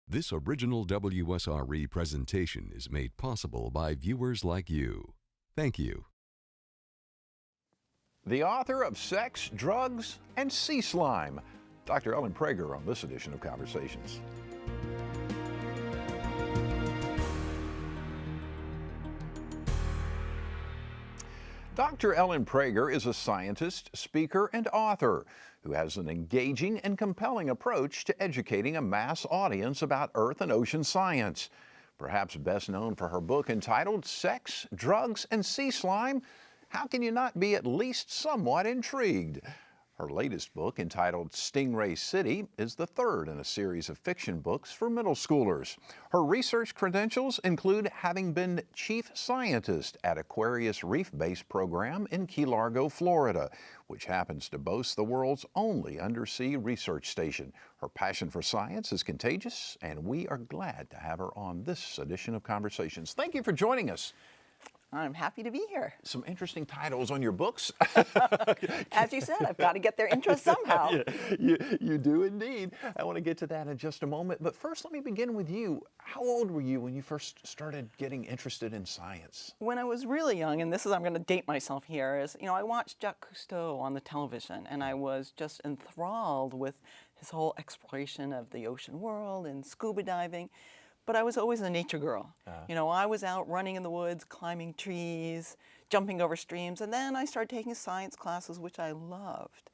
This original WSRE presentation is made possible by viewers like you. Thank you. The author of Sex, Drugs, and Sea Slime, Dr. Ellen Prager on this edition of Conversations. Dr. Ellen Prager is a scientist, speaker, and author who has an engaging and compelling approach to educating a mass audience about earth and ocean science. Perhaps best known for her book entitled Sex, Drugs, and Sea Slime, how can you not be at least somewhat intrigued? Her latest book, entitled Stingray City, is the third in a series of fiction books for middle schoolers. Her research credentials include having been chief scientist at Aquarius Reef Base Program in Key Largo, Florida, which happens to boast the world's only undersea research station. Her passion for science is contagious, and we are glad to have her on this edition of Conversations. Thank you for joining us. I'm happy to be here. Some interesting titles on your books. As you said, I've got to get their interest somehow. You do indeed. I want to get to that in just a moment. But first, let me begin with you. How old were you when you first started getting interested in science? When I was really young, and I'm going to date myself here, I watched Jacques Cousteau on the television, and I was just enthralled with his whole exploration of the ocean world and scuba diving. But I was always a nature girl. I was out running in the woods, climbing trees, jumping over streams, and then I started taking science classes, which I loved.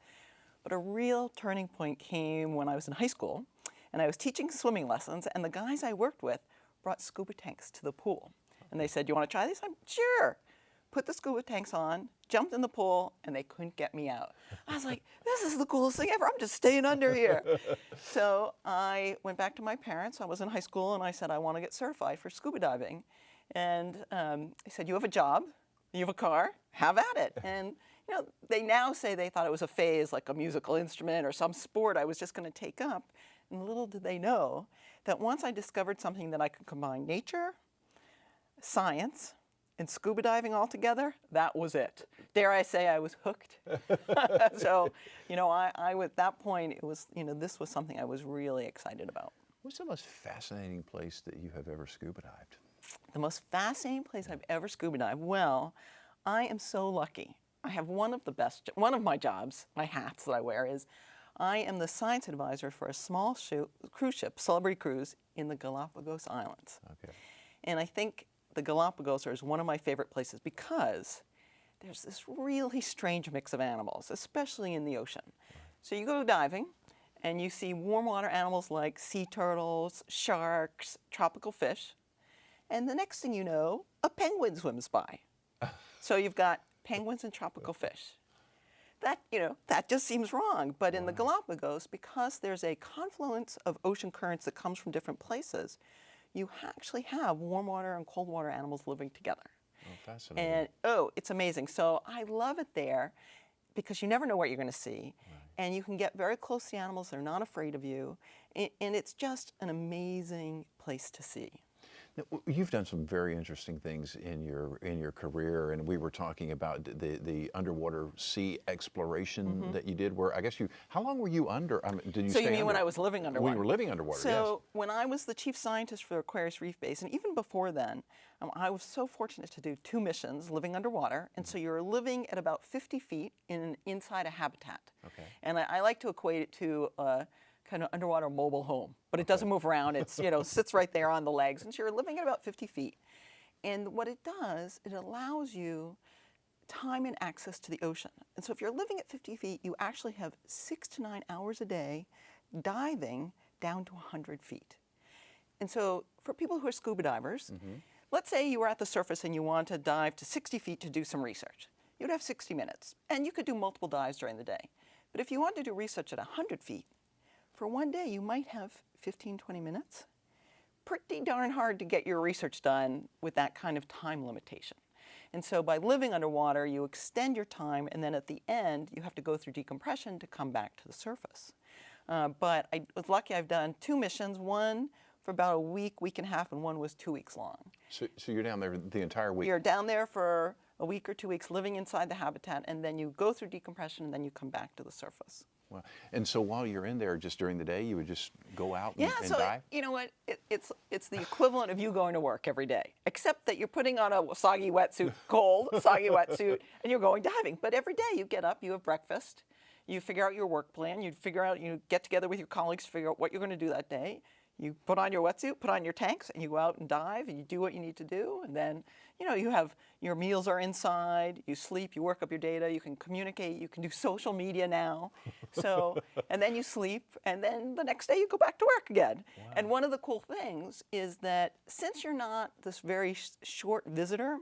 But a real turning point came when I was in high school, and I was teaching swimming lessons, and the guys I worked with brought scuba tanks to the pool. And they said, "You want to try these?" I'm, "Sure." Put the scuba tanks on, jumped in the pool, and they couldn't get me out. I was like, this is the coolest thing ever. I'm just staying under here. So I went back to my parents. I was in high school, and I said, I want to get certified for scuba diving. And I said, you have a job, you have a car, have at it. And they now say they thought it was a phase, like a musical instrument or some sport I was just going to take up. And little did they know that once I discovered something that I could combine nature, science, and scuba diving all together, that was it. Dare I say I was hooked? So, I at that point, it was, this was something I was really excited about. What's the most fascinating place that you have ever scuba dived? The most fascinating place I've ever scuba dived? Well, I am so lucky. I have one of my jobs, my hats that I wear is, I am the science advisor for a small cruise ship, Celebrity Cruise, in the Galapagos Islands. Okay. And I think the Galapagos is one of my favorite places because there's this really strange mix of animals, especially in the ocean. So you go diving and you see warm water animals like sea turtles, sharks, tropical fish, and the next thing you know, a penguin swims by. So you've got penguins and tropical fish. That just seems wrong. But in the Galapagos, because there's a confluence of ocean currents that comes from different places, you actually have warm water and cold water animals living together. Oh, fascinating. And, it's amazing. So I love it there because you never know what you're going to see. Right. And you can get very close to the animals. They're not afraid of you. And it's just an amazing place to see. Now, you've done some very interesting things in your career, and we were talking about the underwater sea exploration that you did. Where I guess how long were you under? Did you? So stay you mean under? when I was living underwater? When you were living underwater, So when I was the chief scientist for Aquarius Reef Base, and even before then, I was so fortunate to do 2 missions living underwater, and so you're living at about 50 feet inside a habitat. Okay. And I like to equate it to kind of underwater mobile home, but it doesn't move around. It's, sits right there on the legs, and so you're living at about 50 feet. And what it does, it allows you time and access to the ocean. And so if you're living at 50 feet, you actually have 6 to 9 hours a day diving down to 100 feet. And so for people who are scuba divers, let's say you were at the surface and you want to dive to 60 feet to do some research. You'd have 60 minutes, and you could do multiple dives during the day. But if you want to do research at 100 feet, for one day, you might have 15, 20 minutes. Pretty darn hard to get your research done with that kind of time limitation. And so by living underwater, you extend your time, and then at the end, you have to go through decompression to come back to the surface. But I was lucky I've done 2 missions, one for about a week, week and a half, and one was 2 weeks long. So you're down there the entire week? You're down there for a week or 2 weeks living inside the habitat, and then you go through decompression, and then you come back to the surface. Well, and so while you're in there, just during the day, you would just go out and, Yeah, and so dive? you know what? It's the equivalent of you going to work every day, except that you're putting on a soggy wetsuit, cold soggy wetsuit, and you're going diving. But every day you get up, you have breakfast, you figure out your work plan, you get together with your colleagues to figure out what you're going to do that day. You put on your wetsuit, put on your tanks, and you go out and dive, and you do what you need to do. And then, you have your meals are inside, you sleep, you work up your data, you can communicate, you can do social media now. So, and then you sleep, and then the next day you go back to work again. Wow. And one of the cool things is that since you're not this very short visitor,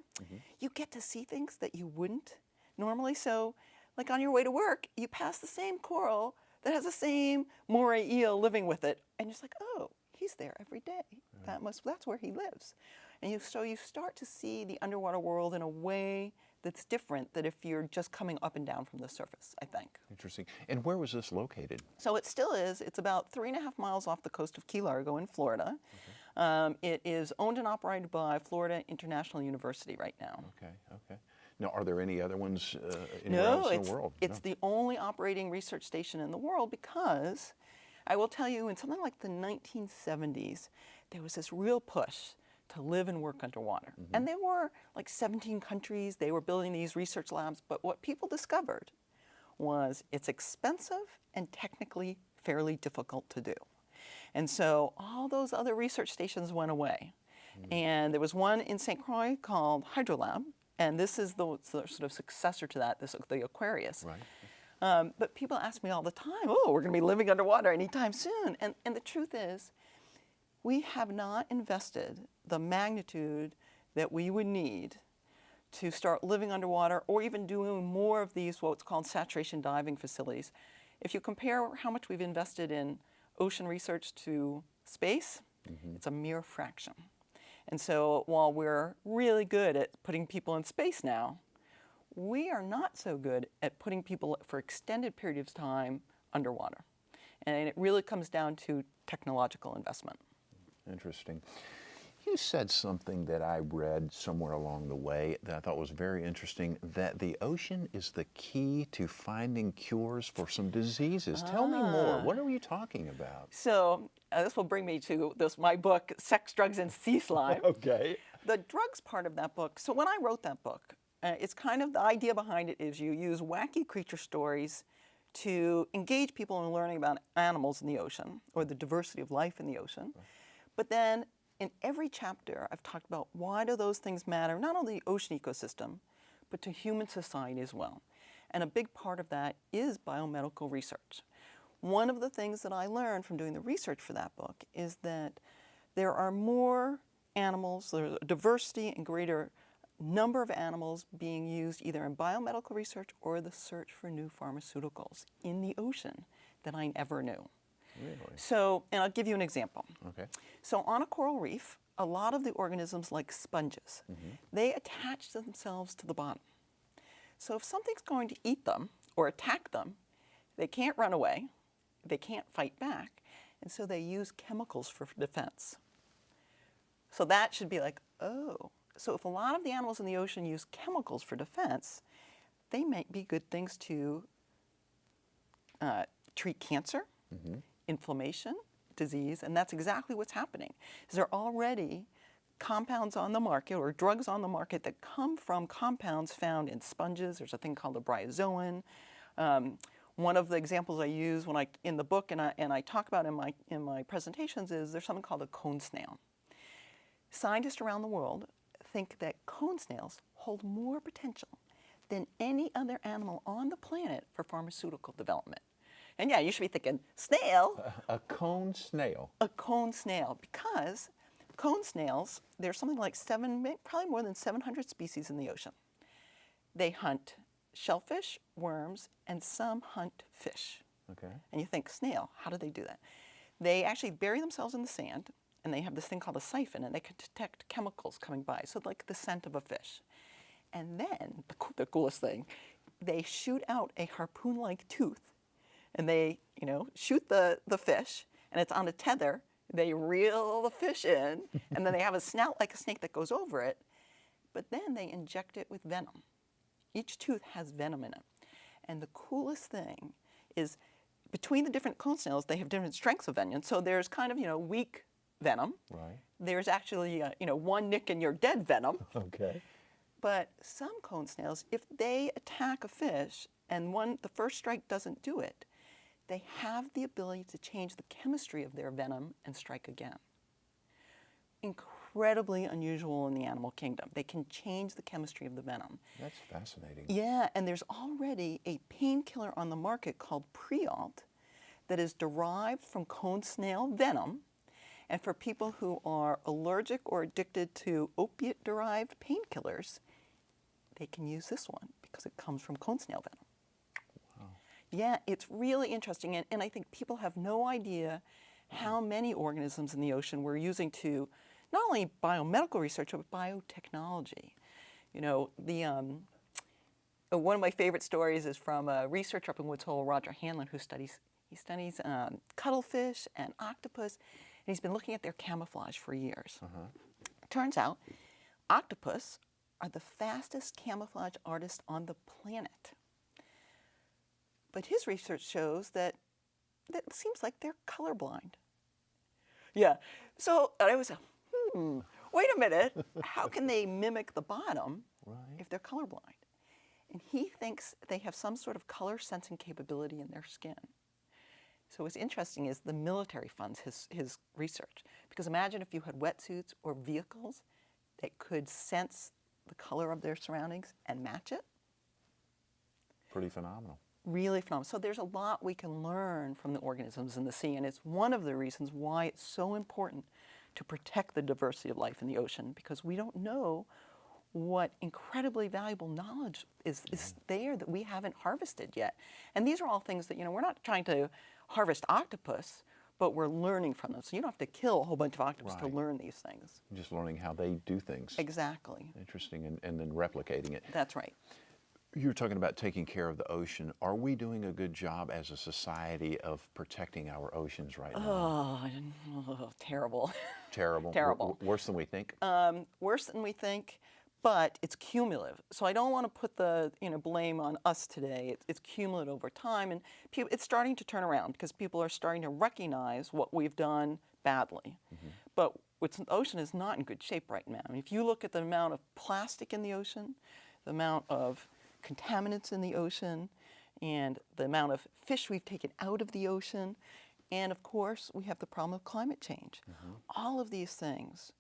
you get to see things that you wouldn't normally. So, like on your way to work, you pass the same coral that has the same moray eel living with it, and you're just like, oh, he's there every day. That's where he lives. And so you start to see the underwater world in a way that's different than if you're just coming up and down from the surface, I think. Interesting. And where was this located? So it still is. It's about 3.5 miles off the coast of Key Largo in Florida. It is owned and operated by Florida International University right now. Okay. Now, are there any other ones anywhere else in the world? It's the only operating research station in the world because I will tell you, in something like the 1970s, there was this real push to live and work underwater. And there were like 17 countries, they were building these research labs, but what people discovered was it's expensive and technically fairly difficult to do. And so all those other research stations went away. And there was one in St. Croix called Hydrolab, and this is the sort of successor to that, the Aquarius. Right. But people ask me all the time, oh, we're going to be living underwater anytime soon. And the truth is, we have not invested the magnitude that we would need to start living underwater or even doing more of these what's called saturation diving facilities. If you compare how much we've invested in ocean research to space, it's a mere fraction. And so while we're really good at putting people in space now, we are not so good at putting people for extended periods of time underwater. And it really comes down to technological investment. Interesting. You said something that I read somewhere along the way that I thought was very interesting, that the ocean is the key to finding cures for some diseases. Tell me more. What are you talking about? So this will bring me to my book, Sex, Drugs, and Sea Slime. Okay. The drugs part of that book, so when I wrote that book, it's kind of the idea behind it is you use wacky creature stories to engage people in learning about animals in the ocean or the diversity of life in the ocean. But then in every chapter, I've talked about why do those things matter, not only the ocean ecosystem, but to human society as well. And a big part of that is biomedical research. One of the things that I learned from doing the research for that book is that there are more animals, there's a diversity and greater number of animals being used either in biomedical research or the search for new pharmaceuticals in the ocean than I ever knew. Really? So, and I'll give you an example. Okay. So on a coral reef, a lot of the organisms like sponges, they attach themselves to the bottom. So if something's going to eat them or attack them, they can't run away, they can't fight back, and so they use chemicals for defense. So that should be like, oh, so if a lot of the animals in the ocean use chemicals for defense, they might be good things to treat cancer, inflammation, disease, and that's exactly what's happening. There are already compounds on the market or drugs on the market that come from compounds found in sponges. There's a thing called a bryozoan. One of the examples I use in the book and I talk about in my presentations is there's something called a cone snail. Scientists around the world think that cone snails hold more potential than any other animal on the planet for pharmaceutical development. And yeah, you should be thinking, snail? A cone snail. A cone snail, because cone snails, there's something like probably more than 700 species in the ocean. They hunt shellfish, worms, and some hunt fish. Okay. And you think, snail, how do they do that? They actually bury themselves in the sand, and they have this thing called a siphon, and they can detect chemicals coming by, so like the scent of a fish. And then, the coolest thing, they shoot out a harpoon-like tooth, and they, shoot the fish, and it's on a tether. They reel the fish in, and then they have a snout like a snake that goes over it, but then they inject it with venom. Each tooth has venom in it. And the coolest thing is between the different cone snails, they have different strengths of venom. So there's kind of, weak venom. Right. There's actually, one nick and you're dead venom. Okay. But some cone snails, if they attack a fish and the first strike doesn't do it, they have the ability to change the chemistry of their venom and strike again. Incredibly unusual in the animal kingdom. They can change the chemistry of the venom. That's fascinating. Yeah, and there's already a painkiller on the market called Prialt that is derived from cone snail venom. And for people who are allergic or addicted to opiate-derived painkillers, they can use this one because it comes from cone snail venom. Wow. Yeah, it's really interesting. And I think people have no idea how many organisms in the ocean we're using to not only biomedical research, but biotechnology. One of my favorite stories is from a researcher up in Woods Hole, Roger Hanlon, who studies cuttlefish and octopus, and he's been looking at their camouflage for years. Turns out, octopus are the fastest camouflage artists on the planet. But his research shows that it seems like they're colorblind. Yeah, so I was wait a minute, how can they mimic the bottom if they're colorblind? And he thinks they have some sort of color sensing capability in their skin. So what's interesting is the military funds his research. Because imagine if you had wetsuits or vehicles that could sense the color of their surroundings and match it. Pretty phenomenal. Really phenomenal. So there's a lot we can learn from the organisms in the sea, and it's one of the reasons why it's so important to protect the diversity of life in the ocean, because we don't know what incredibly valuable knowledge is there that we haven't harvested yet. And these are all things that, we're not trying to harvest octopus, but we're learning from them. So you don't have to kill a whole bunch of octopus to learn these things. Just learning how they do things. Exactly. Interesting, and then replicating it. That's right. You were talking about taking care of the ocean. Are we doing a good job as a society of protecting our oceans right now? Oh, terrible. Terrible? Terrible. Worse than we think? Worse than we think, but it's cumulative. So I don't want to put the blame on us today. It's cumulative over time, and it's starting to turn around because people are starting to recognize what we've done badly. But the ocean is not in good shape right now. I mean, if you look at the amount of plastic in the ocean, the amount of contaminants in the ocean, and the amount of fish we've taken out of the ocean, and of course we have the problem of climate change. All of these things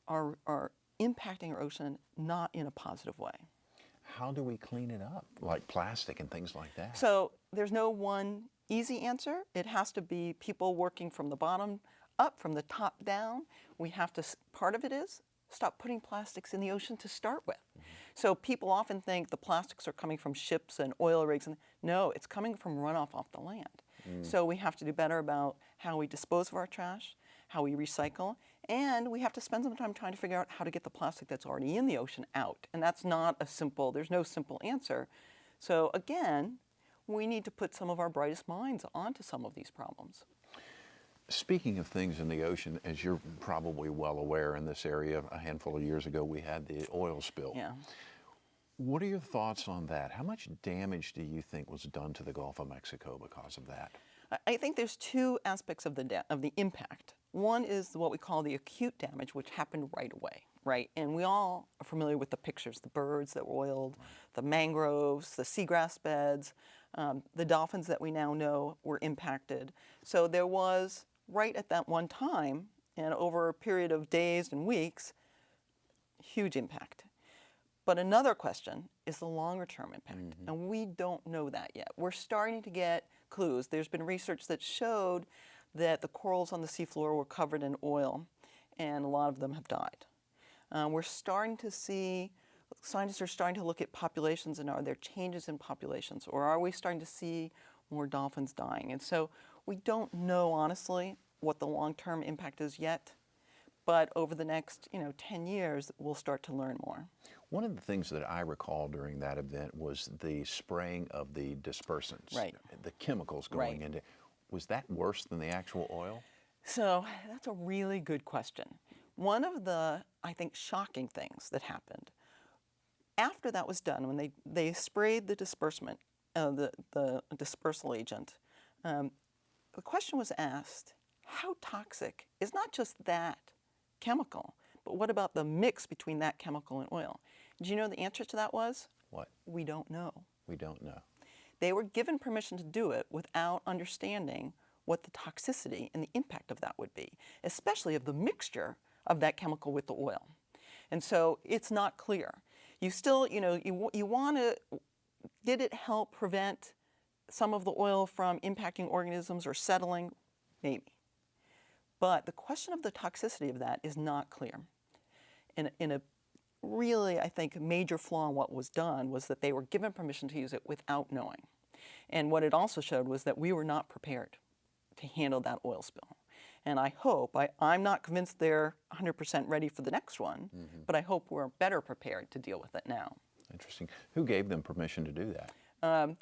are impacting our ocean not in a positive way. How do we clean it up, like plastic and things like that? So there's no one easy answer. It has to be people working from the bottom up, from the top down. We have to, part of it is stop putting plastics in the ocean to start with. So people often think the plastics are coming from ships and oil rigs. And no, it's coming from runoff off the land. So we have to do better about how we dispose of our trash, how we recycle, and we have to spend some time trying to figure out how to get the plastic that's already in the ocean out. And that's not there's no simple answer. So again, we need to put some of our brightest minds onto some of these problems. Speaking of things in the ocean, as you're probably well aware, in this area, a handful of years ago, we had the oil spill. Yeah. What are your thoughts on that? How much damage do you think was done to the Gulf of Mexico because of that? I think there's two aspects of the impact. One is what we call the acute damage, which happened right away, right? And we all are familiar with the pictures, the birds that were oiled, the mangroves, the seagrass beds, the dolphins that we now know were impacted. So there was, right at that one time, and over a period of days and weeks, huge impact. But another question is the longer term impact, and we don't know that yet. We're starting to get clues. There's been research that showed that the corals on the seafloor were covered in oil, and a lot of them have died. We're starting to see, scientists are starting to look at populations, and are there changes in populations, or are we starting to see more dolphins dying? And so we don't know, honestly, what the long-term impact is yet, but over the next 10 years, we'll start to learn more. One of the things that I recall during that event was the spraying of the dispersants, right. The chemicals going into. Was that worse than the actual oil? So that's a really good question. One of the, I think, shocking things that happened after that was done, when they sprayed the disbursement, the dispersal agent, the question was asked, how toxic is not just that chemical, but what about the mix between that chemical and oil? Do you know the answer to that was? What? We don't know. We don't know. They were given permission to do it without understanding what the toxicity and the impact of that would be, especially of the mixture of that chemical with the oil. And so it's not clear. You still, you want to, did it help prevent some of the oil from impacting organisms or settling? Maybe. But the question of the toxicity of that is not clear. In a really, I think, major flaw in what was done was that they were given permission to use it without knowing. And what it also showed was that we were not prepared to handle that oil spill. And I hope, I'm not convinced they're 100% ready for the next one, but I hope we're better prepared to deal with it now. Interesting. Who gave them permission to do that?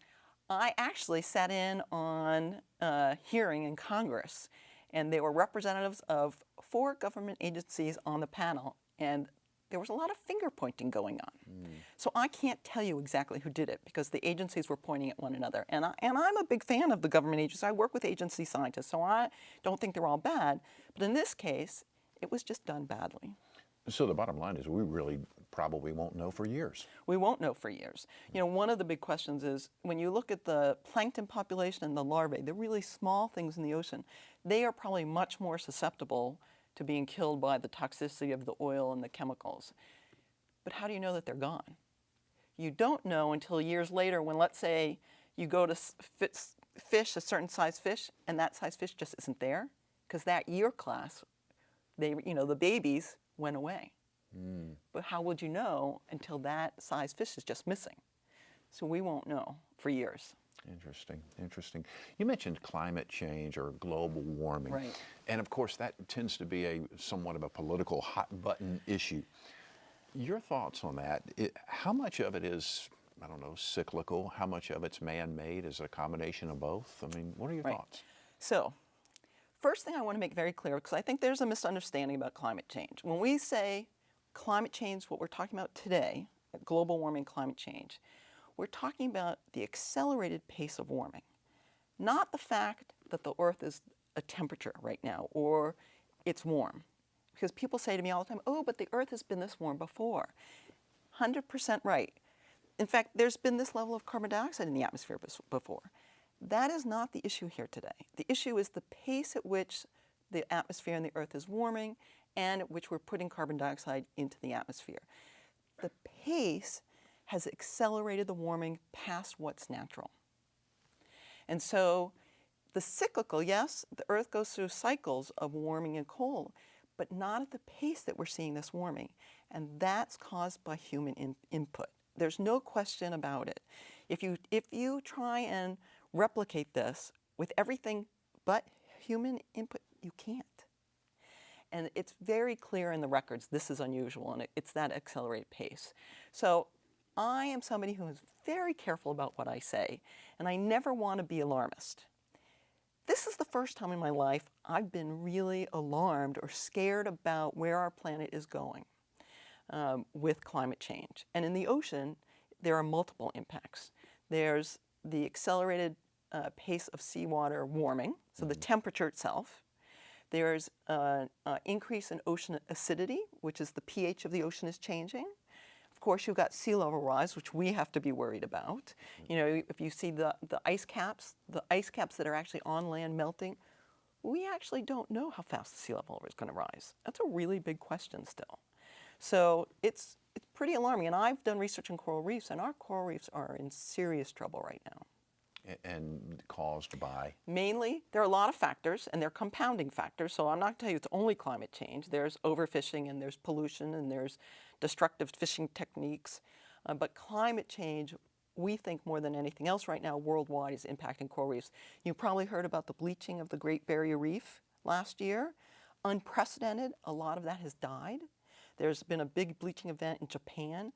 I actually sat in on a hearing in Congress, and there were representatives of 4 government agencies on the panel, and there was a lot of finger pointing going on. So I can't tell you exactly who did it because the agencies were pointing at one another. And I'm a big fan of the government agencies. I work with agency scientists, so I don't think they're all bad. But in this case, it was just done badly. So the bottom line is we really probably won't know for years. We won't know for years. One of the big questions is when you look at the plankton population and the larvae, the really small things in the ocean, they are probably much more susceptible to being killed by the toxicity of the oil and the chemicals. But how do you know that they're gone? You don't know until years later when, let's say, you go to fish a certain size fish and that size fish just isn't there because that year class, the babies went away. But how would you know until that size fish is just missing? So we won't know for years. Interesting, interesting. You mentioned climate change or global warming. Right. And of course that tends to be somewhat of a political hot button issue. Your thoughts on that? How much of it is, I don't know, cyclical? How much of it's man-made? Is it a combination of both? I mean, what are your thoughts? So, first thing I want to make very clear, because I think there's a misunderstanding about climate change. When we say climate change, what we're talking about today, global warming, climate change, we're talking about the accelerated pace of warming, not the fact that the Earth is a temperature right now or it's warm. Because people say to me all the time, oh, but the Earth has been this warm before. 100% right. In fact, there's been this level of carbon dioxide in the atmosphere before. That is not the issue here today. The issue is the pace at which the atmosphere and the Earth is warming and at which we're putting carbon dioxide into the atmosphere. The pace has accelerated the warming past what's natural. And so the cyclical, yes, the Earth goes through cycles of warming and cold, but not at the pace that we're seeing this warming. And that's caused by human input. There's no question about it. If you try and replicate this with everything but human input, you can't. And it's very clear in the records this is unusual, and it's that accelerated pace. So I am somebody who is very careful about what I say, and I never want to be alarmist. This is the first time in my life I've been really alarmed or scared about where our planet is going with climate change. And in the ocean, there are multiple impacts. There's the accelerated pace of seawater warming, so the temperature itself. There's an increase in ocean acidity, which is the pH of the ocean is changing. Of course, you've got sea level rise, which we have to be worried about. If you see the ice caps that are actually on land melting, we actually don't know how fast the sea level is going to rise. That's a really big question still. So it's pretty alarming. And I've done research on coral reefs, and our coral reefs are in serious trouble right now. And caused by? Mainly, there are a lot of factors, and they're compounding factors. So I'm not going to tell you it's only climate change. There's overfishing, and there's pollution, and there's destructive fishing techniques. But climate change, we think more than anything else right now worldwide, is impacting coral reefs. You probably heard about the bleaching of the Great Barrier Reef last year. Unprecedented. A lot of that has died. There's been a big bleaching event in Japan.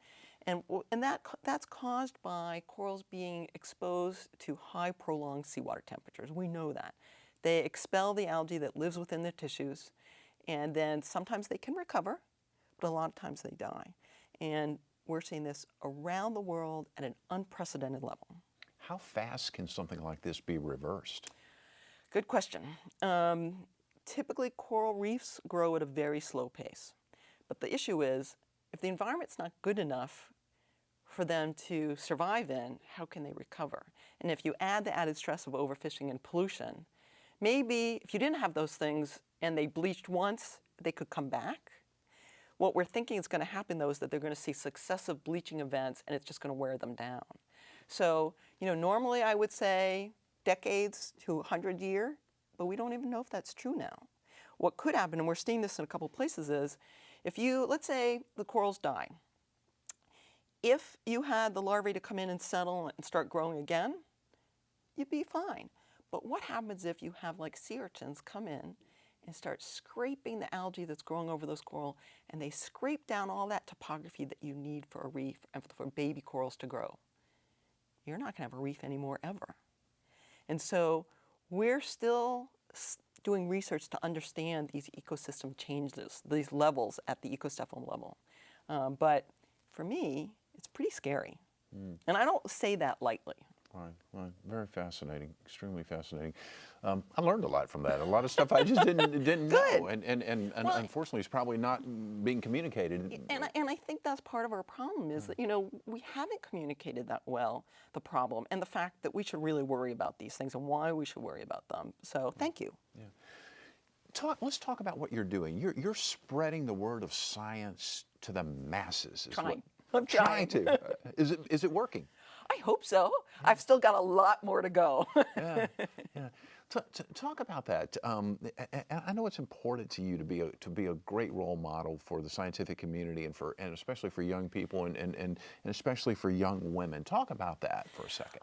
And that's caused by corals being exposed to high prolonged seawater temperatures. We know that. They expel the algae that lives within their tissues, and then sometimes they can recover, but a lot of times they die. And we're seeing this around the world at an unprecedented level. How fast can something like this be reversed? Good question. Typically, coral reefs grow at a very slow pace. But the issue is, if the environment's not good enough for them to survive in, how can they recover? And if you add the added stress of overfishing and pollution, maybe if you didn't have those things and they bleached once, they could come back. What we're thinking is going to happen, though, is that they're going to see successive bleaching events, and it's just going to wear them down. So, normally I would say decades to 100 years, but we don't even know if that's true now. What could happen, and we're seeing this in a couple places, is if let's say the corals die. If you had the larvae to come in and settle and start growing again, you'd be fine. But what happens if you have like sea urchins come in and start scraping the algae that's growing over those coral, and they scrape down all that topography that you need for a reef and for baby corals to grow? You're not going to have a reef anymore ever. And so we're still doing research to understand these ecosystem changes, these levels at the ecosystem level. But for me, it's pretty scary. And I don't say that lightly. Right. Very fascinating, extremely fascinating. I learned a lot from that. A lot of stuff I just didn't know, and Well, unfortunately, it's probably not being communicated. And I think that's part of our problem is that, we haven't communicated that well, the problem, and the fact that we should really worry about these things and why we should worry about them. So thank you. Yeah. Let's talk about what you're doing. You're spreading the word of science to the masses. I'm trying. to. Is it working? I hope so. I've still got a lot more to go. Yeah. Talk about that. I know it's important to you to be a great role model for the scientific community and especially for young people and especially for young women. Talk about that for a second.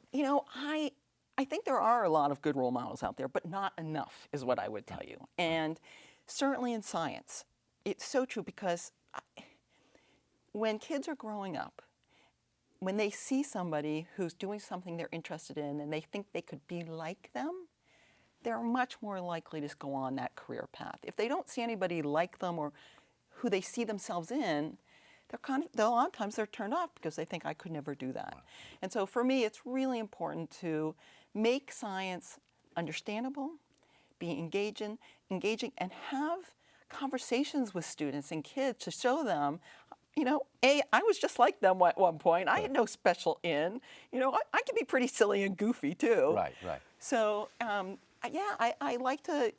I think there are a lot of good role models out there, but not enough is what I would tell you. And certainly in science, it's so true because when kids are growing up, when they see somebody who's doing something they're interested in and they think they could be like them, they're much more likely to go on that career path. If they don't see anybody like them or who they see themselves in, a lot of times they're turned off because they think I could never do that. And so for me, it's really important to make science understandable, be engaging, and have conversations with students and kids to show them, I was just like them at one point. I had no special in. I can be pretty silly and goofy too. Right. So, I like to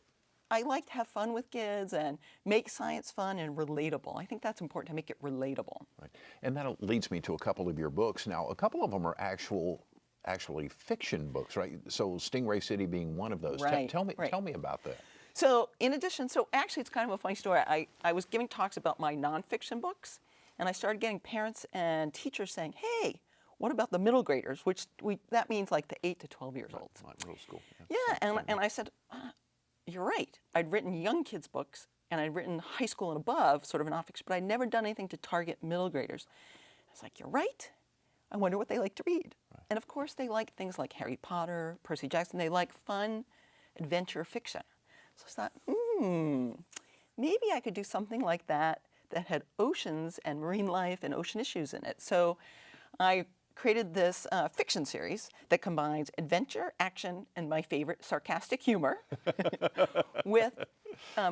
have fun with kids and make science fun and relatable. I think that's important to make it relatable. Right. And that leads me to a couple of your books. Now, a couple of them are actually fiction books, right? So Stingray City being one of those. Right. Tell me about that. So actually it's kind of a funny story. I was giving talks about my nonfiction books, and I started getting parents and teachers saying, hey, what about the middle graders, which that means like the 8 to 12 years old. Like middle school. Yeah, and I said, you're right. I'd written young kids' books, and I'd written high school and above, sort of nonfiction, but I'd never done anything to target middle graders. I was like, you're right. I wonder what they like to read. Right. And of course, they like things like Harry Potter, Percy Jackson. They like fun adventure fiction. So I thought, maybe I could do something like that had oceans and marine life and ocean issues in it. So I created this fiction series that combines adventure, action, and my favorite, sarcastic humor with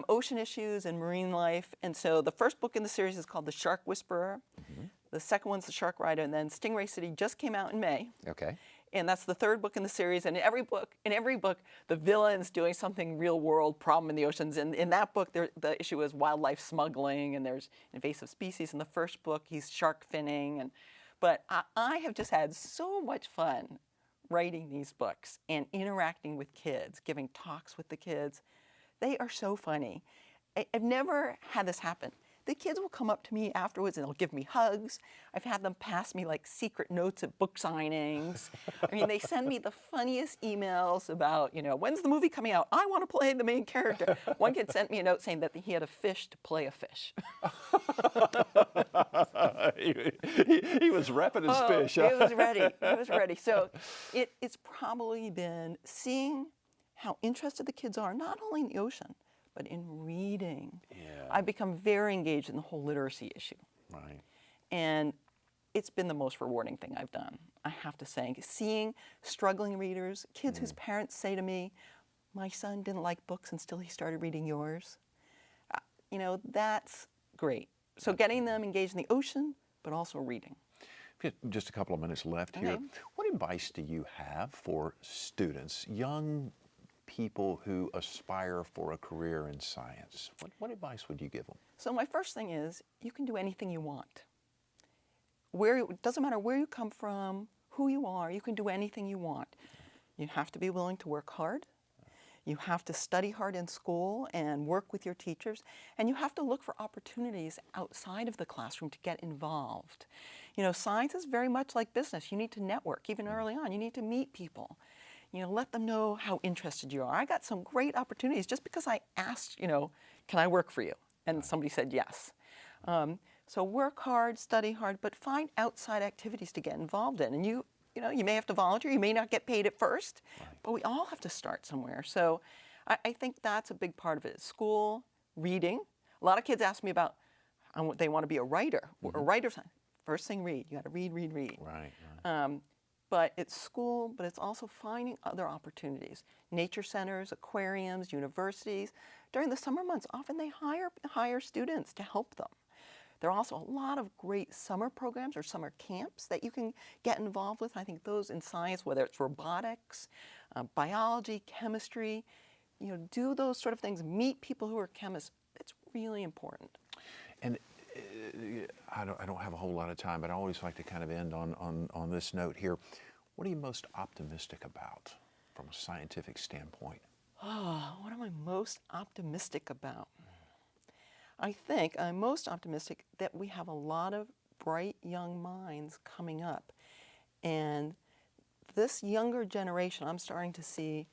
ocean issues and marine life. And so the first book in the series is called The Shark Whisperer. Mm-hmm. The second one's The Shark Rider, and then Stingray City just came out in May. Okay. And that's the third book in the series. And in every book, the villain's doing something real world problem in the oceans. And in that book, the issue is wildlife smuggling, and there's invasive species. In the first book, he's shark finning. But I have just had so much fun writing these books and interacting with kids, giving talks with the kids. They are so funny. I've never had this happen. The kids will come up to me afterwards and they'll give me hugs. I've had them pass me like secret notes at book signings. I mean, they send me the funniest emails about, when's the movie coming out? I want to play the main character. One kid sent me a note saying that he had a fish to play a fish. he was repping his fish. He was ready. So it's probably been seeing how interested the kids are, not only in the ocean, but in reading. Yeah. I've become very engaged in the whole literacy issue. Right. And it's been the most rewarding thing I've done, I have to say. Seeing struggling readers, kids whose parents say to me, my son didn't like books and still he started reading yours. You know, that's great. So getting them engaged in the ocean, but also reading. We have just a couple of minutes left here. Okay. What advice do you have for students, young people who aspire for a career in science? What advice would you give them? So my first thing is, you can do anything you want. It doesn't matter where you come from, who you are, you can do anything you want. You have to be willing to work hard. You have to study hard in school and work with your teachers, and you have to look for opportunities outside of the classroom to get involved. You know, science is very much like business. You need to network, even early on. You need to meet people. You know, let them know how interested you are. I got some great opportunities just because I asked, you know, can I work for you? And somebody said yes. So work hard, study hard, but find outside activities to get involved in. And you know, you may have to volunteer, you may not get paid at first, but we all have to start somewhere. So I think that's a big part of it. School, reading. A lot of kids ask me about, they want to be a writer, a writer's. First thing, read. You got to read, read, read. Right. But it's school, but it's also finding other opportunities. Nature centers, aquariums, universities. During the summer months, often they hire students to help them. There are also a lot of great summer programs or summer camps that you can get involved with. I think those in science, whether it's robotics, biology, chemistry, you know, do those sort of things. Meet people who are chemists. It's really important. And I don't have a whole lot of time, but I always like to kind of end on this note here. What are you most optimistic about from a scientific standpoint? Oh, what am I most optimistic about? I think I'm most optimistic that we have a lot of bright young minds coming up. And this younger generation, I'm starting to see,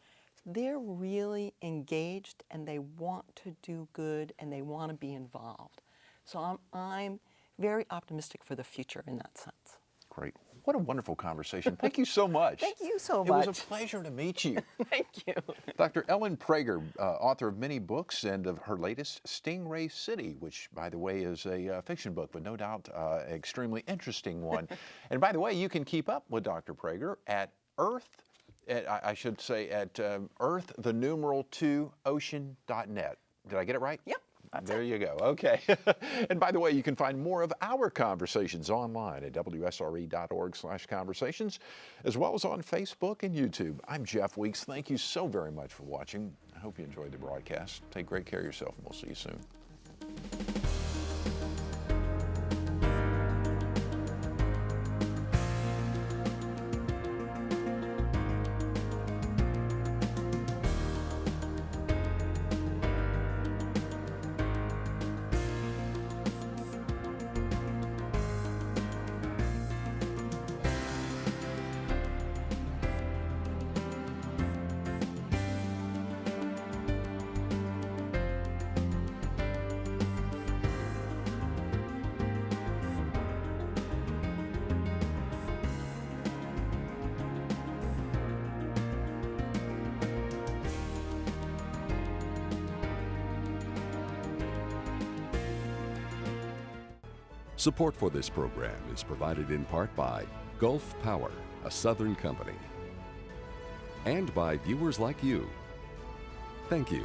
they're really engaged and they want to do good and they want to be involved. So I'm very optimistic for the future in that sense. Great. What a wonderful conversation. Thank you so much. Thank you so much. It was a pleasure to meet you. Thank you. Dr. Ellen Prager, author of many books and of her latest, Stingray City, which, by the way, is a fiction book, but no doubt extremely interesting one. And by the way, you can keep up with Dr. Prager at earth2ocean.net. Did I get it right? Yep. There you go. Okay. And by the way, you can find more of our conversations online at wsre.org/conversations, as well as on Facebook and YouTube. I'm Jeff Weeks. Thank you so very much for watching. I hope you enjoyed the broadcast. Take great care of yourself, and we'll see you soon. Support for this program is provided in part by Gulf Power, a Southern company, and by viewers like you. Thank you.